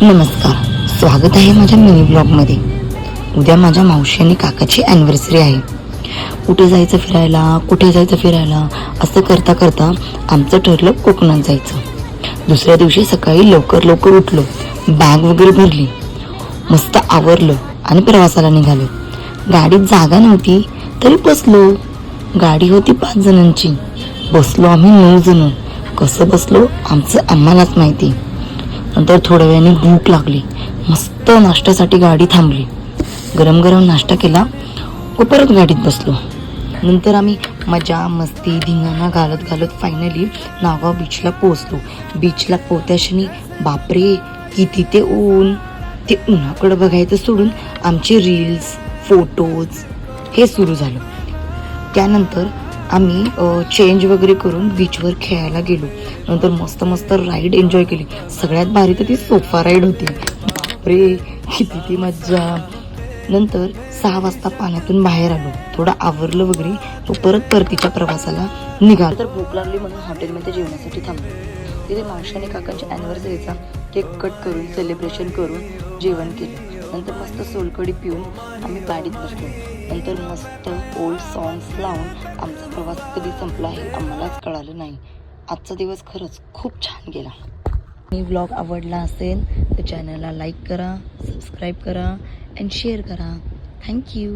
नमस्कार, स्वागत आहे माझ्या मिनी ब्लॉगमध्ये. उद्या माझ्या मावशी आणि काकाची ॲनिव्हर्सरी आहे. कुठे जायचं फिरायला असं करता करता आमचं ठरलं कोकणात जायचं. दुसऱ्या दिवशी सकाळी लवकर उठलो, बॅग वगैरे भरली, मस्त आवरलं आणि प्रवासाला निघालो. गाडीत जागा नव्हती तरी बसलो. गाडी होती 5 जणांची, बसलो आम्ही 9 जण. कसं बसलो आमचं आम्हालाच माहिती. नंतर थोड्या वेळाने भूक लागली, मस्त नाश्त्यासाठी गाडी थांबली. गरम नाश्ता केला व परत गाडीत बसलो. नंतर आम्ही मजा मस्ती धिंगाणा घालत फायनली नागाव बीचला पोहोचलो. बीचला पोहत्याशनी बापरे किती ते ऊन. ते उन्हाकडं बघायचं सोडून आमचे रील्स फोटोज हे सुरू झालं. त्यानंतर आम्ही चेंज वगैरे करून बीचवर खेळायला गेलो. नंतर मस्त राईड एन्जॉय केली. सगळ्यात भारी तर ती सोफा राईड होती. बापरे किती ती मज्जा. नंतर 6 वाजता पाण्यातून बाहेर आलो, थोडं आवरलं वगैरे तो परत परतीच्या प्रवासाला निघालो. तर भूक लागली म्हणून हॉटेलमध्ये जेवणासाठी थांबलो. तिथे मावशी आणि काकांच्या ॲनिव्हर्सरीचा केक कट करून सेलिब्रेशन करून जेवण केलं. नंतर मस्त सोलकढी पिऊन आम्ही गाडीत बसलो. नंतर मस्त ओल्ड सॉंग्स लावून आमचा प्रवास कधी संपला हे आम्हालाच कळालं नाही. आजचा दिवस खरंच खूप छान गेला. मी व्लॉग आवडला असेल तर चॅनलला लाईक करा, सबस्क्राईब करा अँड शेअर करा. थँक्यू.